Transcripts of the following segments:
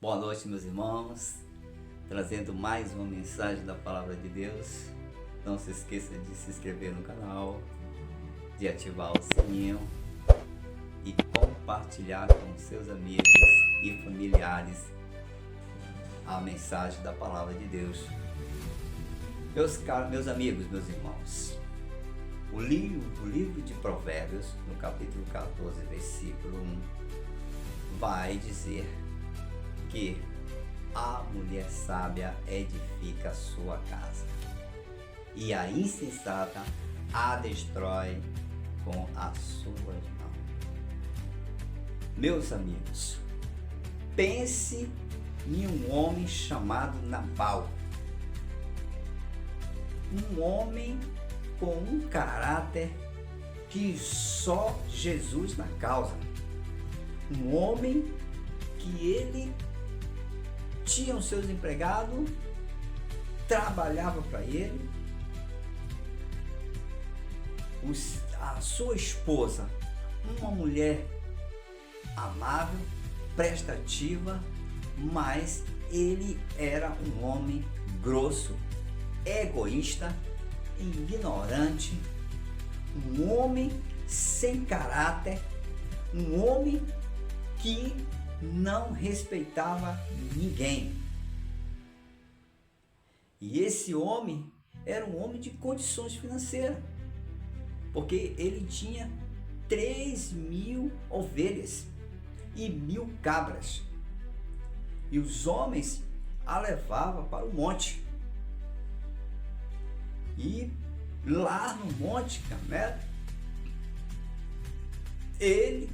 Boa noite, meus irmãos, trazendo mais uma mensagem da Palavra de Deus. Não se esqueça de se inscrever no canal, de ativar o sininho e compartilhar com seus amigos e familiares a mensagem da Palavra de Deus. Meus amigos, meus irmãos, o livro de Provérbios, no capítulo 14, versículo 1, vai dizer que a mulher sábia edifica a sua casa e a insensata a destrói com as suas mãos. Meus amigos, pense em um homem chamado Nabal, um homem com um caráter que só Jesus na causa, um homem que ele tinha os seus empregados, trabalhava para ele, a sua esposa, uma mulher amável, prestativa, mas ele era um homem grosso, egoísta, ignorante, um homem sem caráter, um homem que não respeitava ninguém. E esse homem era um homem de condições financeiras, porque ele tinha 3.000 ovelhas e 1.000 cabras, e os homens a levavam para o monte. E lá no Monte Carmelo, ele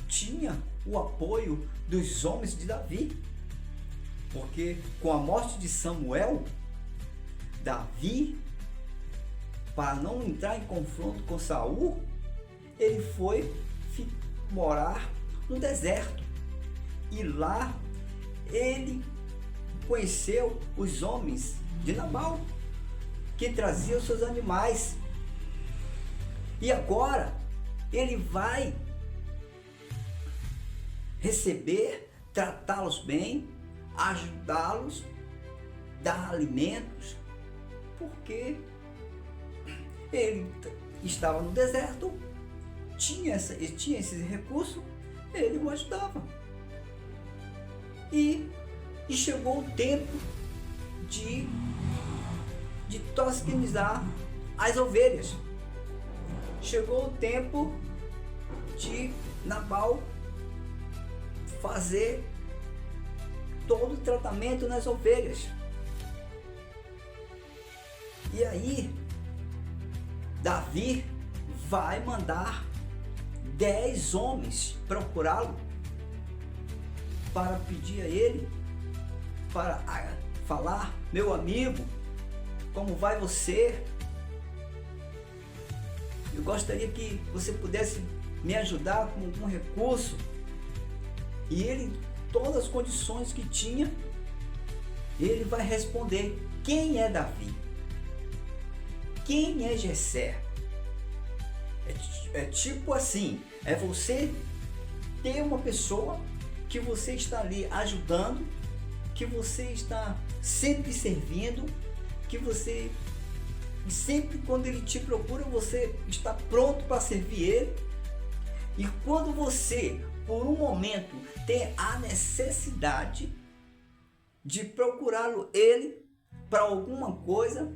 tinha o apoio dos homens de Davi, porque com a morte de Samuel, Davi, para não entrar em confronto com Saul, ele foi morar no deserto, e lá ele conheceu os homens de Nabal, que traziam seus animais, e agora ele vai receber, tratá-los bem, ajudá-los, dar alimentos, porque ele estava no deserto, tinha esse recurso, ele o ajudava. E chegou o tempo de tosquenizar as ovelhas. Chegou o tempo de Nabal fazer todo o tratamento nas ovelhas. E aí Davi vai mandar 10 homens procurá-lo, para pedir a ele, para falar: meu amigo, como vai você? Eu gostaria que você pudesse me ajudar com algum recurso. E ele, todas as condições que tinha, ele vai responder: quem é Davi? Quem é Jessé? É tipo assim, é você ter uma pessoa que você está ali ajudando, que você está sempre servindo, que você sempre, quando ele te procura, você está pronto para servir ele. E quando você, por um momento, tem a necessidade de procurá-lo ele para alguma coisa,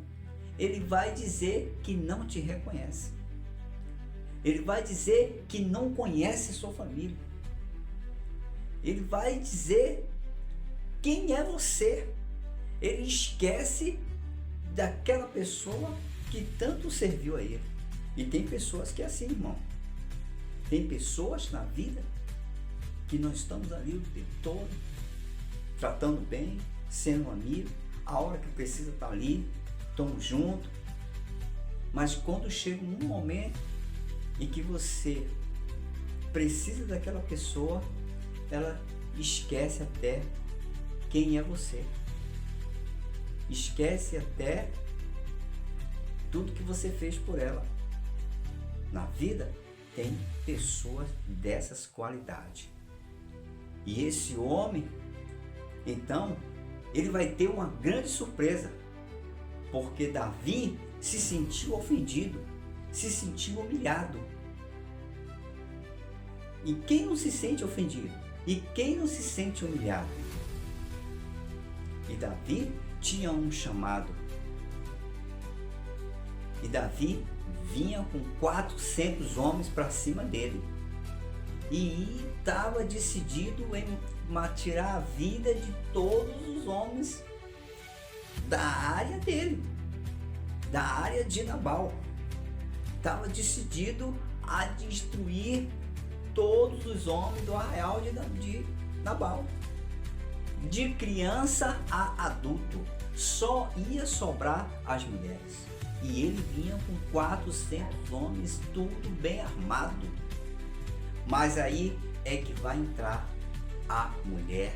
ele vai dizer que não te reconhece. Ele vai dizer que não conhece sua família. Ele vai dizer quem é você. Ele esquece daquela pessoa que tanto serviu a ele. E tem pessoas que é assim, irmão. Tem pessoas na vida que nós estamos ali o tempo todo, tratando bem, sendo um amigo, a hora que precisa estar ali, estamos juntos. Mas quando chega um momento em que você precisa daquela pessoa, ela esquece até quem é você. Esquece até tudo que você fez por ela. Na vida tem pessoas dessas qualidades. E esse homem Então, ele vai ter uma grande surpresa, porque Davi se sentiu ofendido, se sentiu humilhado. E quem não se sente ofendido? E quem não se sente humilhado? E Davi tinha um chamado. E Davi vinha com 400 homens para cima dele. E estava decidido em tirar a vida de todos os homens da área dele, da área de Nabal. Estava decidido a destruir todos os homens do arraial de Nabal. De criança a adulto, só ia sobrar as mulheres. E ele vinha com 400 homens, tudo bem armado. Mas aí é que vai entrar a mulher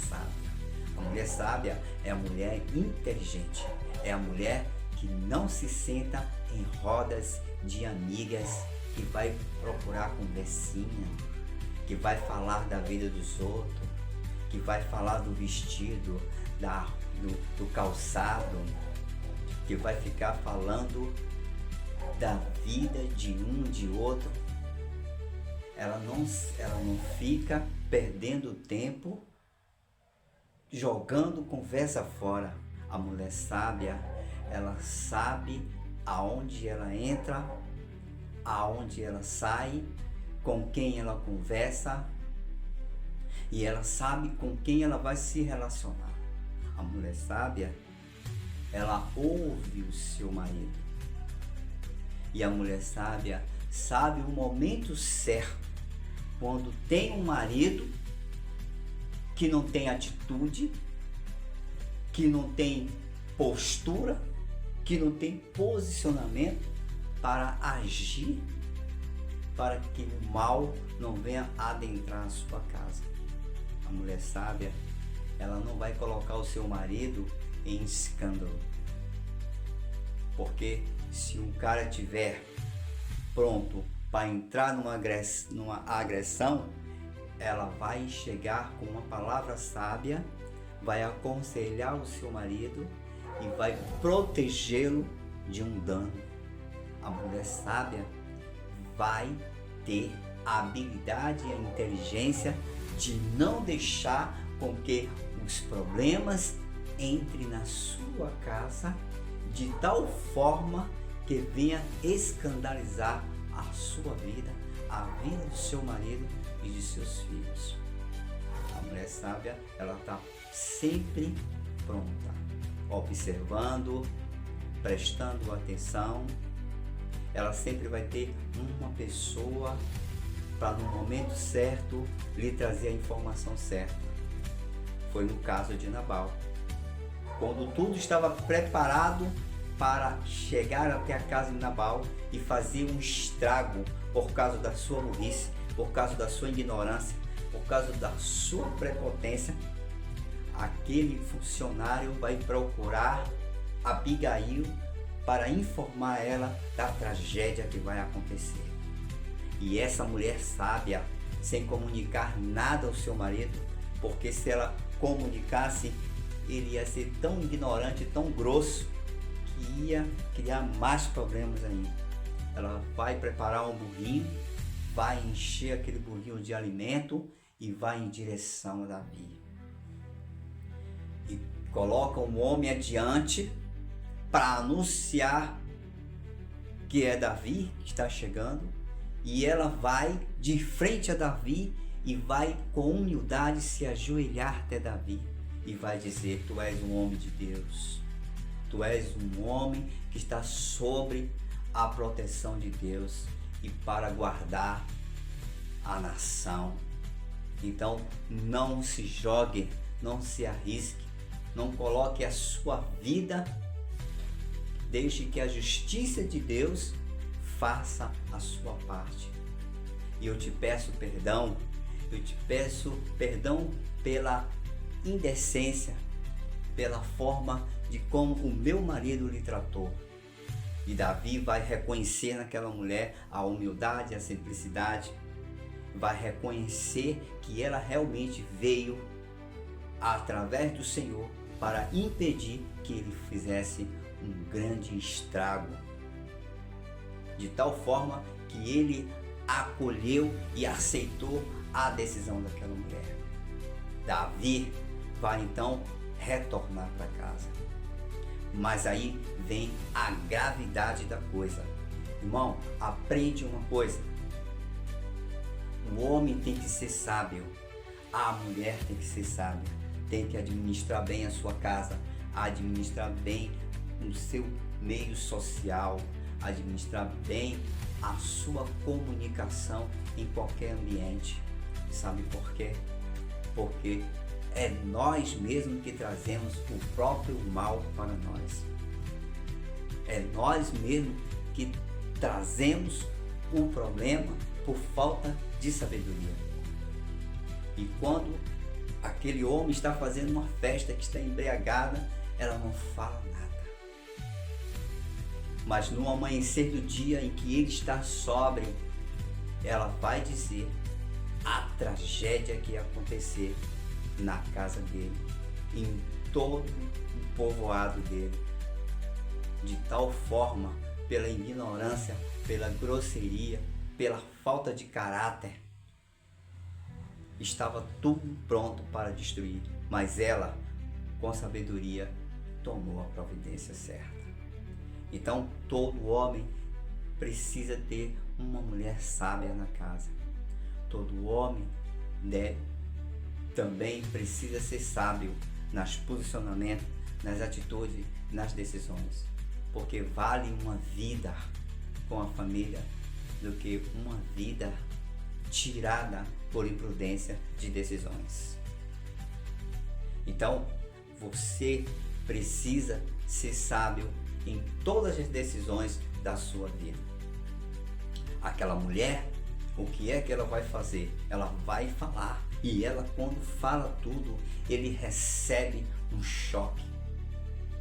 sábia. A mulher sábia é a mulher inteligente, é a mulher que não se senta em rodas de amigas, que vai procurar conversinha, que vai falar da vida dos outros, que vai falar do vestido, do calçado, que vai ficar falando da vida de um de outro. Ela não fica perdendo tempo jogando conversa fora. A mulher sábia, ela sabe aonde ela entra, aonde ela sai, com quem ela conversa, e ela sabe com quem ela vai se relacionar. A mulher sábia, ela ouve o seu marido. E a mulher sábia sabe o momento certo, quando tem um marido que não tem atitude, que não tem postura, que não tem posicionamento para agir, para que o mal não venha adentrar a sua casa. A mulher sábia, ela não vai colocar o seu marido em escândalo. Porque se um cara tiver pronto para entrar numa agressão, ela vai chegar com uma palavra sábia, vai aconselhar o seu marido e vai protegê-lo de um dano. A mulher sábia vai ter a habilidade e a inteligência de não deixar com que os problemas entrem na sua casa de tal forma que venha escandalizar a sua vida, a vida do seu marido e de seus filhos. A mulher sábia, ela está sempre pronta, observando, prestando atenção. Ela sempre vai ter uma pessoa para no momento certo lhe trazer a informação certa. Foi no caso de Nabal. Quando tudo estava preparado para chegar até a casa de Nabal e fazer um estrago por causa da sua burrice, por causa da sua ignorância, por causa da sua prepotência, aquele funcionário vai procurar Abigail para informar ela da tragédia que vai acontecer. E essa mulher sábia, sem comunicar nada ao seu marido, porque se ela comunicasse, ele ia ser tão ignorante, tão grosso, que ia criar mais problemas ainda. Ela vai preparar um burrinho, vai encher aquele burrinho de alimento e vai em direção a Davi. E coloca um homem adiante para anunciar que é Davi que está chegando. E ela vai de frente a Davi e vai com humildade se ajoelhar até Davi e vai dizer: tu és um homem de Deus, tu és um homem que está sobre a proteção de Deus e para guardar a nação. Então não se jogue, não se arrisque, não coloque a sua vida, deixe que a justiça de Deus faça a sua parte. E eu te peço perdão pela indecência, pela forma de como o meu marido lhe tratou. E Davi vai reconhecer naquela mulher a humildade, a simplicidade, vai reconhecer que ela realmente veio através do Senhor para impedir que ele fizesse um grande estrago, de tal forma que ele acolheu e aceitou a decisão daquela mulher. Davi vai então retornar para casa. Mas aí vem a gravidade da coisa. Irmão, aprende uma coisa. O homem tem que ser sábio, a mulher tem que ser sábia, tem que administrar bem a sua casa, administrar bem o seu meio social, administrar bem a sua comunicação em qualquer ambiente. Sabe por quê? Porque é nós mesmos que trazemos o próprio mal para nós. É nós mesmos que trazemos um problema por falta de sabedoria. E quando aquele homem está fazendo uma festa, que está embriagada, ela não fala nada. Mas no amanhecer do dia em que ele está sóbrio, ela vai dizer a tragédia que ia acontecer na casa dele, em todo o povoado dele. De tal forma, pela ignorância, pela grosseria, pela falta de caráter, estava tudo pronto para destruir, mas ela, com sabedoria, tomou a providência certa. Então, todo homem precisa ter uma mulher sábia na casa. Todo homem também precisa ser sábio nos posicionamentos, nas atitudes, nas decisões. Porque vale uma vida com a família do que uma vida tirada por imprudência de decisões. Então, você precisa ser sábio em todas as decisões da sua vida. Aquela mulher, o que é que ela vai fazer? Ela vai falar. E ela, quando fala tudo, ele recebe um choque.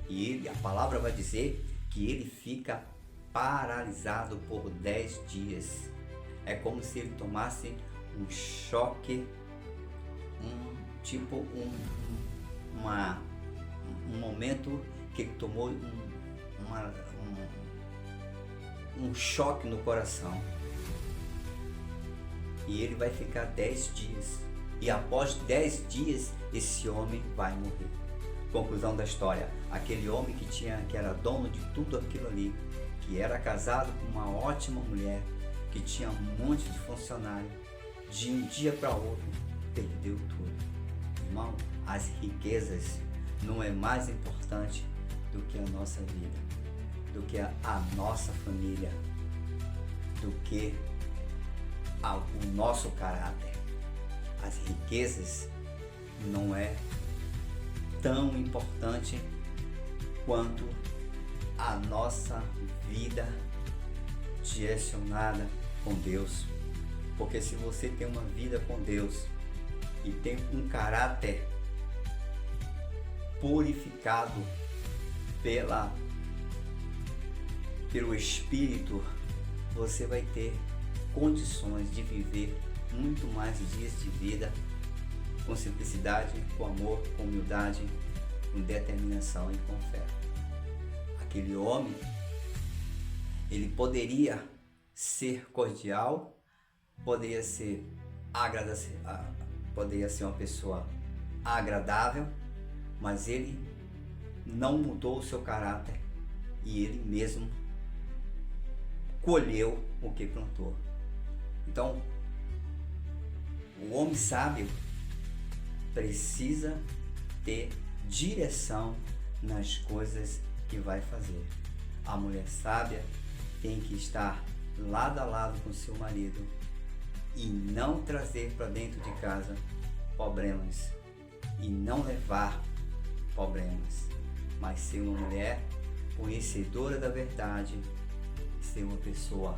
E a palavra vai dizer que ele fica paralisado por 10 dias. É como se ele tomasse um choque, um momento que ele tomou um choque no coração. E ele vai ficar 10 dias. E após 10 dias, esse homem vai morrer. Conclusão da história: aquele homem que era dono de tudo aquilo ali, que era casado com uma ótima mulher, que tinha um monte de funcionário, de um dia para outro, perdeu tudo. Irmão, as riquezas não é mais importante do que a nossa vida, do que a nossa família, do que o nosso caráter. As riquezas não é tão importante quanto a nossa vida direcionada com Deus. Porque se você tem uma vida com Deus e tem um caráter purificado pelo Espírito, você vai ter condições de viver muito mais dias de vida com simplicidade, com amor, com humildade, com determinação e com fé. Aquele homem, ele poderia ser cordial, poderia ser uma pessoa agradável, mas ele não mudou o seu caráter e ele mesmo colheu o que plantou. Então, o homem sábio precisa ter direção nas coisas que vai fazer. A mulher sábia tem que estar lado a lado com seu marido e não trazer para dentro de casa problemas e não levar problemas, mas ser uma mulher conhecedora da verdade, ser uma pessoa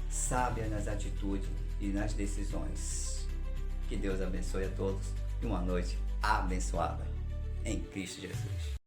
sábia nas atitudes e nas decisões. Que Deus abençoe a todos e uma noite abençoada em Cristo Jesus.